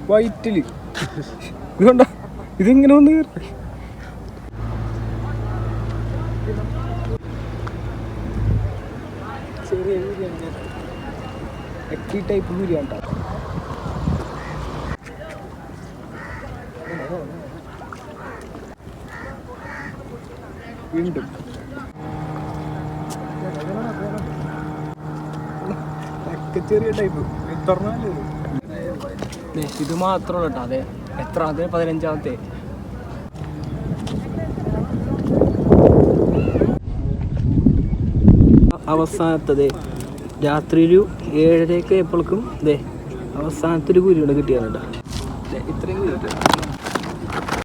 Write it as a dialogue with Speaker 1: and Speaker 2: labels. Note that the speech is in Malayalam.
Speaker 1: വൈറ്റില് ഇതുകൊണ്ടോ ഇതിങ്ങനെ വന്ന് ചെറിയ എക്കി ടൈപ്പ് ബിരിയാണി വീണ്ടും ചെറിയ ടൈപ്പ് ഇത് മാത്രമല്ല കേട്ടോ. അതെ എത്ര അതെ 15ാമത്തെ അവസാനത്തത് രാത്രി ഒരു 7:30 എപ്പോഴേക്കും ഇതേ അവസാനത്തെ ഒരു കുരുവിടെ കിട്ടിയതാണ് കേട്ടോ. ഇത്രയും കുരു